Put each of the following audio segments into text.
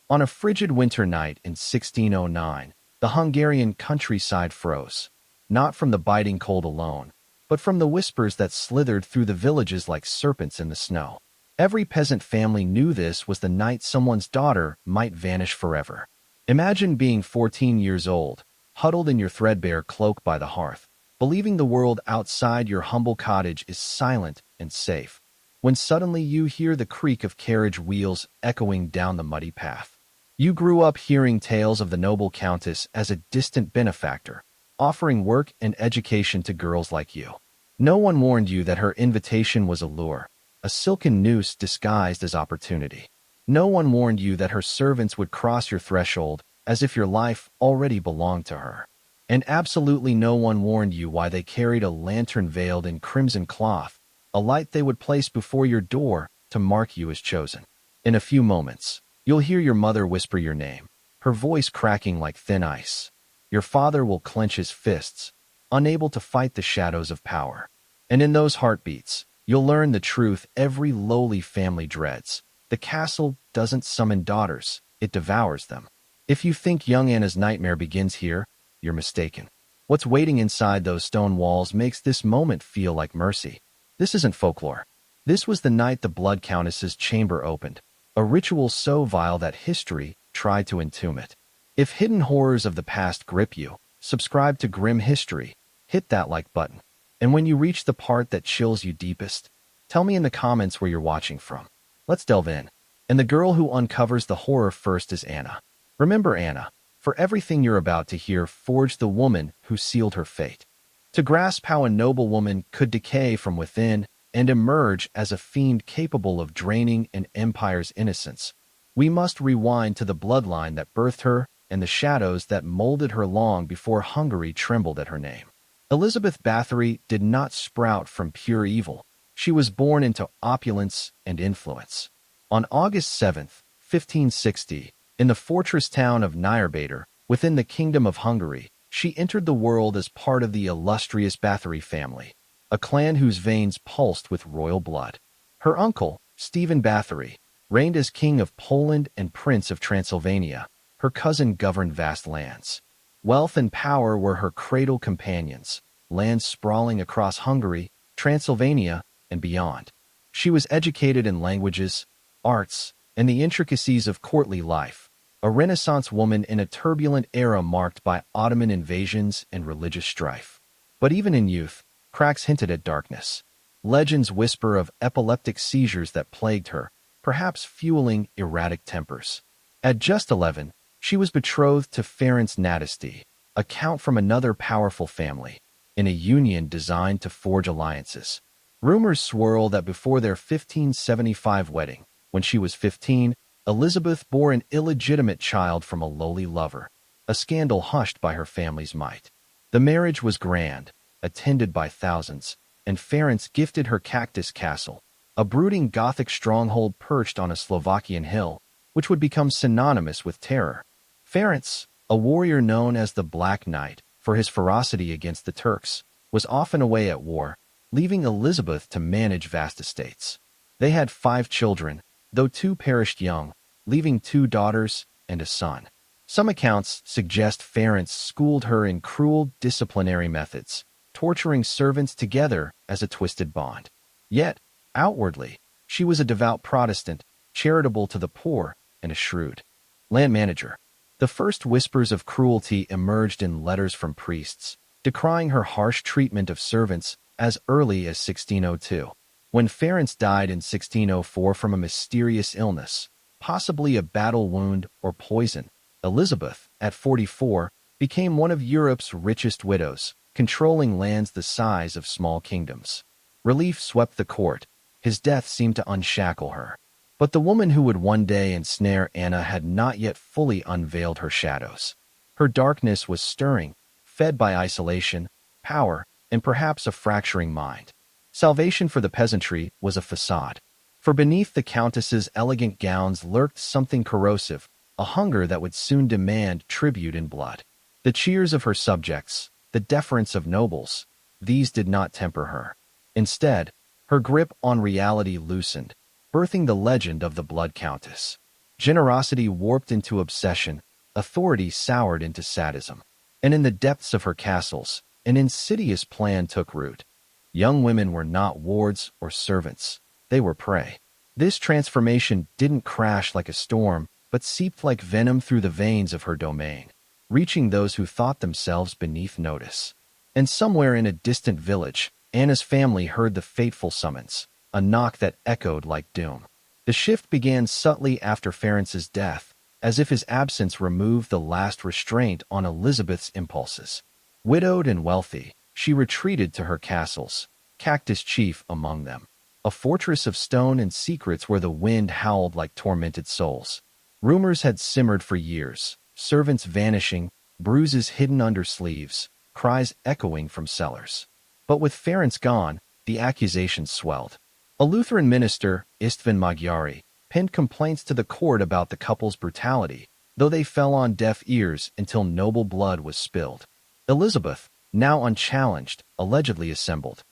On a frigid winter night in 1609, the Hungarian countryside froze, not from the biting cold alone, but from the whispers that slithered through the villages like serpents in the snow. Every peasant family knew this was the night someone's daughter might vanish forever. Imagine being 14 years old, huddled in your threadbare cloak by the hearth, believing the world outside your humble cottage is silent and safe, when suddenly you hear the creak of carriage wheels echoing down the muddy path. You grew up hearing tales of the noble countess as a distant benefactor, offering work and education to girls like you. No one warned you that her invitation was a lure, a silken noose disguised as opportunity. No one warned you that her servants would cross your threshold as if your life already belonged to her. And absolutely no one warned you why they carried a lantern veiled in crimson cloth, a light they would place before your door to mark you as chosen. In a few moments, you'll hear your mother whisper your name, her voice cracking like thin ice. Your father will clench his fists, unable to fight the shadows of power. And in those heartbeats, you'll learn the truth every lowly family dreads. The castle doesn't summon daughters, it devours them. If you think young Anna's nightmare begins here, you're mistaken. What's waiting inside those stone walls makes this moment feel like mercy. This isn't folklore. This was the night the Blood Countess's chamber opened, a ritual so vile that history tried to entomb it. If hidden horrors of the past grip you, subscribe to Grim History, hit that like button. And when you reach the part that chills you deepest, tell me in the comments where you're watching from. Let's delve in. And the girl who uncovers the horror first is Anna. Remember Anna, for everything you're about to hear forged the woman who sealed her fate. To grasp how a noble woman could decay from within and emerge as a fiend capable of draining an empire's innocence, we must rewind to the bloodline that birthed her and the shadows that molded her long before Hungary trembled at her name. Elizabeth Bathory did not sprout from pure evil. She was born into opulence and influence. On August 7, 1560, in the fortress town of Nyírbátor, within the Kingdom of Hungary, she entered the world as part of the illustrious Bathory family, a clan whose veins pulsed with royal blood. Her uncle, Stephen Bathory, reigned as King of Poland and Prince of Transylvania. Her cousin governed vast lands. Wealth and power were her cradle companions, lands sprawling across Hungary, Transylvania, and beyond. She was educated in languages, arts, and the intricacies of courtly life, a Renaissance woman in a turbulent era marked by Ottoman invasions and religious strife. But even in youth, cracks hinted at darkness. Legends whisper of epileptic seizures that plagued her, perhaps fueling erratic tempers. At just 11, she was betrothed to Ferenc Nadasdy, a count from another powerful family, in a union designed to forge alliances. Rumors swirl that before their 1575 wedding, when she was 15, Elizabeth bore an illegitimate child from a lowly lover, a scandal hushed by her family's might. The marriage was grand, attended by thousands, and Ferenc gifted her Cactus Castle, a brooding Gothic stronghold perched on a Slovakian hill, which would become synonymous with terror. Ferenc, a warrior known as the Black Knight for his ferocity against the Turks, was often away at war, leaving Elizabeth to manage vast estates. They had 5 children, though 2 perished young, leaving 2 daughters and a son. Some accounts suggest Ferenc schooled her in cruel disciplinary methods, torturing servants together as a twisted bond. Yet, outwardly, she was a devout Protestant, charitable to the poor, and a shrewd land manager. The first whispers of cruelty emerged in letters from priests, decrying her harsh treatment of servants as early as 1602. When Ferenc died in 1604 from a mysterious illness, possibly a battle wound or poison, Elizabeth, at 44, became one of Europe's richest widows, controlling lands the size of small kingdoms. Relief swept the court. His death seemed to unshackle her. But the woman who would one day ensnare Anna had not yet fully unveiled her shadows. Her darkness was stirring, fed by isolation, power, and perhaps a fracturing mind. Salvation for the peasantry was a facade. For beneath the countess's elegant gowns lurked something corrosive, a hunger that would soon demand tribute in blood. The cheers of her subjects, the deference of nobles, these did not temper her. Instead, her grip on reality loosened, birthing the legend of the Blood Countess. Generosity warped into obsession, authority soured into sadism. And in the depths of her castles, an insidious plan took root. Young women were not wards or servants. They were prey. This transformation didn't crash like a storm, but seeped like venom through the veins of her domain, reaching those who thought themselves beneath notice. And somewhere in a distant village, Anna's family heard the fateful summons, a knock that echoed like doom. The shift began subtly after Ference's death, as if his absence removed the last restraint on Elizabeth's impulses. Widowed and wealthy, she retreated to her castles, Cactus chief among them, a fortress of stone and secrets where the wind howled like tormented souls. Rumors had simmered for years, servants vanishing, bruises hidden under sleeves, cries echoing from cellars. But with Ference gone, the accusations swelled. A Lutheran minister, Istvan Magyari, penned complaints to the court about the couple's brutality, though they fell on deaf ears until noble blood was spilled. Elizabeth, now unchallenged, allegedly assembled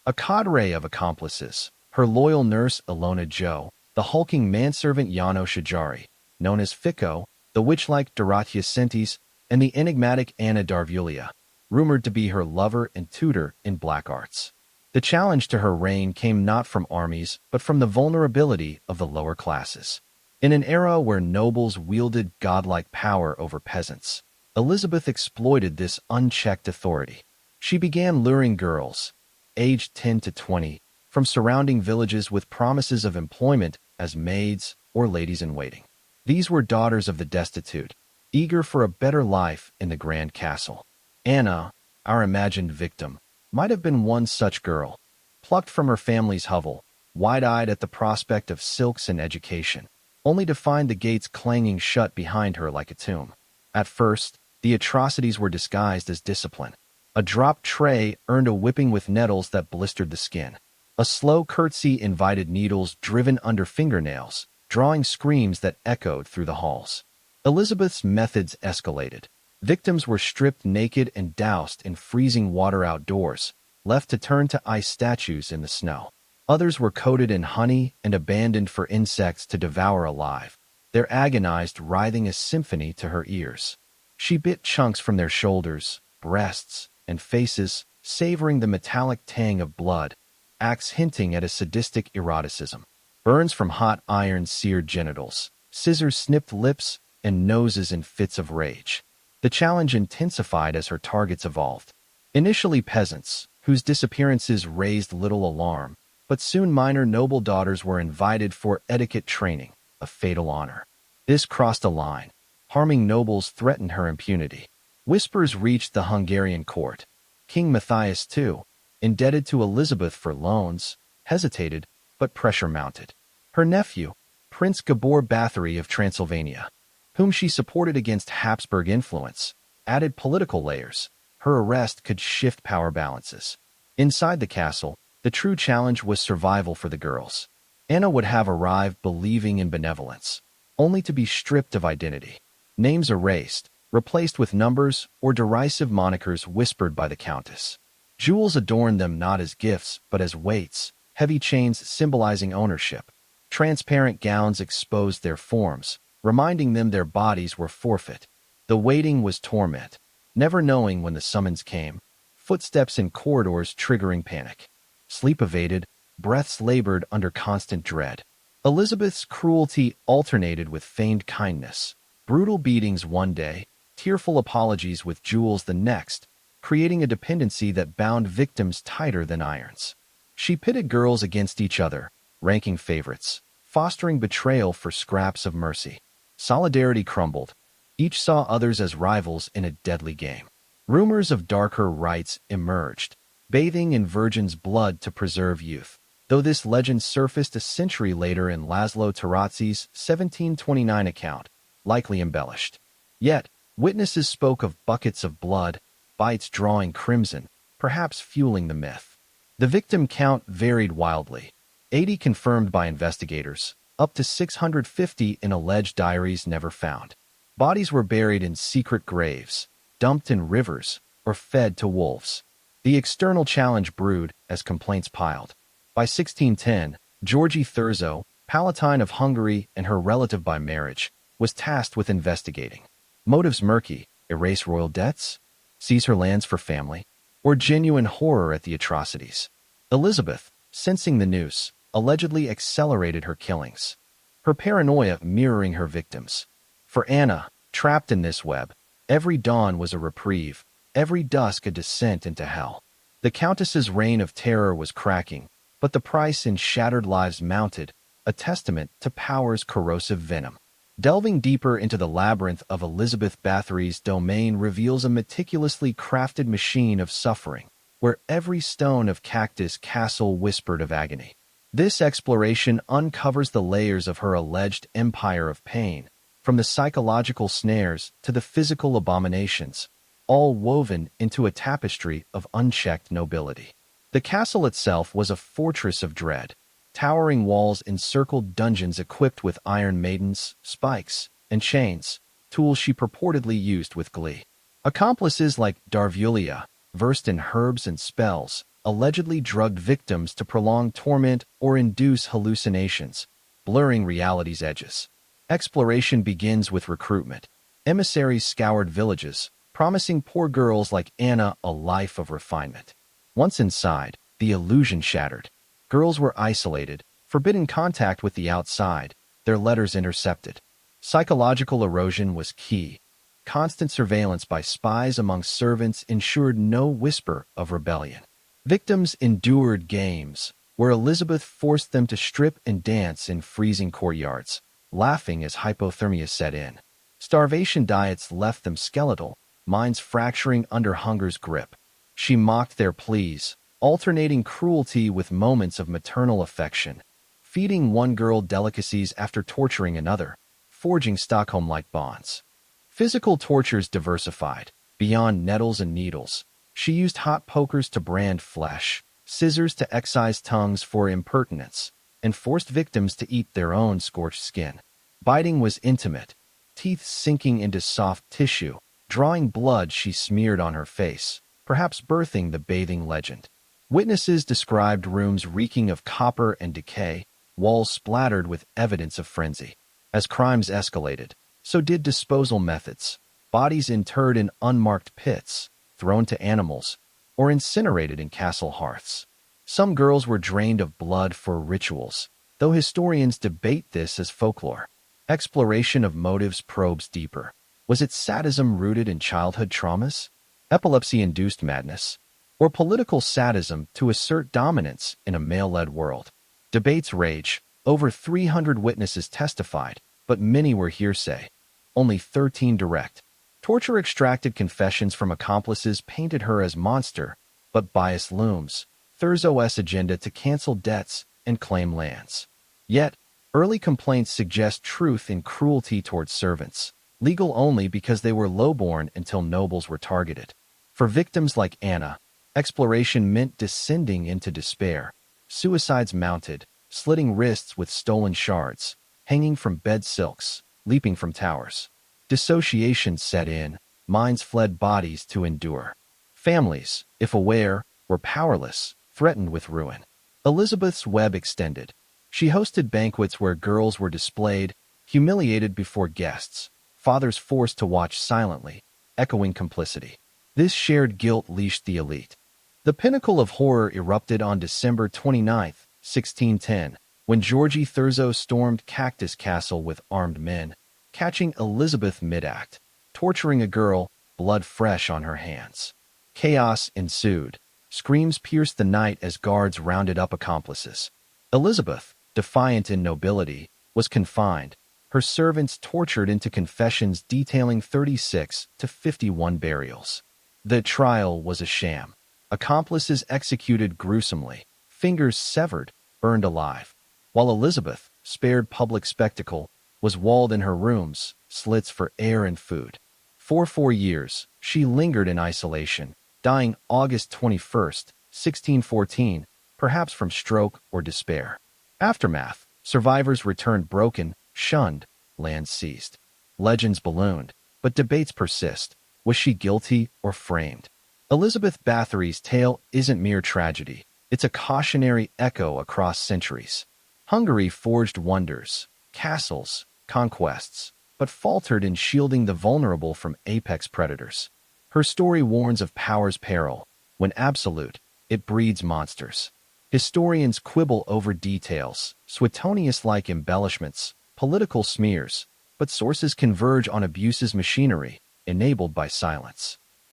a cadre of accomplices, her loyal nurse Ilona Jo, the hulking manservant Yano Shajari, known as Fico, the witch-like Dorothea Sentes, and the enigmatic Anna Darvulia, rumored to be her lover and tutor in black arts. The challenge to her reign came not from armies, but from the vulnerability of the lower classes. In an era where nobles wielded godlike power over peasants, Elizabeth exploited this unchecked authority. She began luring girls, aged 10 to 20, from surrounding villages with promises of employment as maids or ladies-in-waiting. These were daughters of the destitute, eager for a better life in the grand castle. Anna, our imagined victim, might have been one such girl, plucked from her family's hovel, wide-eyed at the prospect of silks and education, only to find the gates clanging shut behind her like a tomb. At first, the atrocities were disguised as discipline. A dropped tray earned a whipping with nettles that blistered the skin. A slow curtsy invited needles driven under fingernails, drawing screams that echoed through the halls. Elizabeth's methods escalated. Victims were stripped naked and doused in freezing water outdoors, left to turn to ice statues in the snow. Others were coated in honey and abandoned for insects to devour alive, their agonized writhing a symphony to her ears. She bit chunks from their shoulders, breasts, and faces, savoring the metallic tang of blood, acts hinting at a sadistic eroticism. Burns from hot iron seared genitals, scissors snipped lips, and noses in fits of rage. The challenge intensified as her targets evolved. Initially peasants, whose disappearances raised little alarm, but soon minor noble daughters were invited for etiquette training, a fatal honor. This crossed a line. Harming nobles threatened her impunity. Whispers reached the Hungarian court. King Matthias II, indebted to Elizabeth for loans, hesitated, but pressure mounted. Her nephew, Prince Gabor Bathory of Transylvania, whom she supported against Habsburg influence, added political layers. Her arrest could shift power balances. Inside the castle, the true challenge was survival for the girls. Anna would have arrived believing in benevolence, only to be stripped of identity. Names erased, replaced with numbers or derisive monikers whispered by the countess. Jewels adorned them not as gifts, but as weights, heavy chains symbolizing ownership. Transparent gowns exposed their forms, reminding them their bodies were forfeit. The waiting was torment, never knowing when the summons came, footsteps in corridors triggering panic. Sleep evaded, breaths labored under constant dread. Elizabeth's cruelty alternated with feigned kindness, brutal beatings one day, tearful apologies with jewels the next, creating a dependency that bound victims tighter than irons. She pitted girls against each other, ranking favorites, fostering betrayal for scraps of mercy. Solidarity crumbled. Each saw others as rivals in a deadly game. Rumors of darker rites emerged, bathing in virgins' blood to preserve youth, though this legend surfaced a century later in Laszlo Tarazzi's 1729 account, likely embellished. Yet, witnesses spoke of buckets of blood, bites drawing crimson, perhaps fueling the myth. The victim count varied wildly. 80 confirmed by investigators, up to 650 in alleged diaries never found. Bodies were buried in secret graves, dumped in rivers, or fed to wolves. The external challenge brewed as complaints piled. By 1610, Georgi Thurzo, Palatine of Hungary and her relative by marriage, was tasked with investigating. Motives murky: erase royal debts, seize her lands for family, or genuine horror at the atrocities. Elizabeth, sensing the noose, allegedly accelerated her killings, her paranoia mirroring her victims. For Anna, trapped in this web, every dawn was a reprieve, every dusk a descent into hell. The Countess's reign of terror was cracking, but the price in shattered lives mounted, a testament to power's corrosive venom. Delving deeper into the labyrinth of Elizabeth Bathory's domain reveals a meticulously crafted machine of suffering, where every stone of Cactus Castle whispered of agony. This exploration uncovers the layers of her alleged empire of pain, from the psychological snares to the physical abominations, all woven into a tapestry of unchecked nobility. The castle itself was a fortress of dread. Towering walls encircled dungeons equipped with iron maidens, spikes, and chains, tools she purportedly used with glee. Accomplices like Darvulia, versed in herbs and spells, allegedly drugged victims to prolong torment or induce hallucinations, blurring reality's edges. Exploration begins with recruitment. Emissaries scoured villages, promising poor girls like Anna a life of refinement. Once inside, the illusion shattered. Girls were isolated, forbidden contact with the outside, their letters intercepted. Psychological erosion was key. Constant surveillance by spies among servants ensured no whisper of rebellion. Victims endured games, where Elizabeth forced them to strip and dance in freezing courtyards, laughing as hypothermia set in. Starvation diets left them skeletal, minds fracturing under hunger's grip. She mocked their pleas, alternating cruelty with moments of maternal affection, feeding one girl delicacies after torturing another, forging Stockholm-like bonds. Physical tortures diversified. Beyond nettles and needles, she used hot pokers to brand flesh, scissors to excise tongues for impertinence, and forced victims to eat their own scorched skin. Biting was intimate, teeth sinking into soft tissue, drawing blood she smeared on her face, perhaps birthing the bathing legend. Witnesses described rooms reeking of copper and decay, walls splattered with evidence of frenzy. As crimes escalated, so did disposal methods. Bodies interred in unmarked pits, thrown to animals, or incinerated in castle hearths. Some girls were drained of blood for rituals, though historians debate this as folklore. Exploration of motives probes deeper. Was it sadism rooted in childhood traumas, epilepsy-induced madness, or political sadism to assert dominance in a male-led world? Debates rage. Over 300 witnesses testified, but many were hearsay. Only 13 direct. Torture-extracted confessions from accomplices painted her as monster, but bias looms. Thurzo's agenda to cancel debts and claim lands. Yet, early complaints suggest truth in cruelty towards servants, legal only because they were lowborn until nobles were targeted. For victims like Anna, exploration meant descending into despair. Suicides mounted, slitting wrists with stolen shards, hanging from bed silks, leaping from towers. Dissociation set in, minds fled bodies to endure. Families, if aware, were powerless, threatened with ruin. Elizabeth's web extended. She hosted banquets where girls were displayed, humiliated before guests, fathers forced to watch silently, echoing complicity. This shared guilt leashed the elite. The pinnacle of horror erupted on December 29, 1610, when Georgi Thurzo stormed Cactus Castle with armed men, catching Elizabeth mid-act, torturing a girl, blood fresh on her hands. Chaos ensued. Screams pierced the night as guards rounded up accomplices. Elizabeth, defiant in nobility, was confined, her servants tortured into confessions detailing 36 to 51 burials. The trial was a sham. Accomplices executed gruesomely, fingers severed, burned alive. While Elizabeth, spared public spectacle, was walled in her rooms, slits for air and food. For 4 years, she lingered in isolation, dying August 21, 1614, perhaps from stroke or despair. Aftermath: survivors returned broken, shunned, lands seized. Legends ballooned, but debates persist. Was she guilty or framed? Elizabeth Bathory's tale isn't mere tragedy. It's a cautionary echo across centuries. Hungary forged wonders, castles, conquests, but faltered in shielding the vulnerable from apex predators. Her story warns of power's peril. When absolute, it breeds monsters. Historians quibble over details, Suetonius-like embellishments, political smears, but sources converge on abuse's machinery, enabled by silence.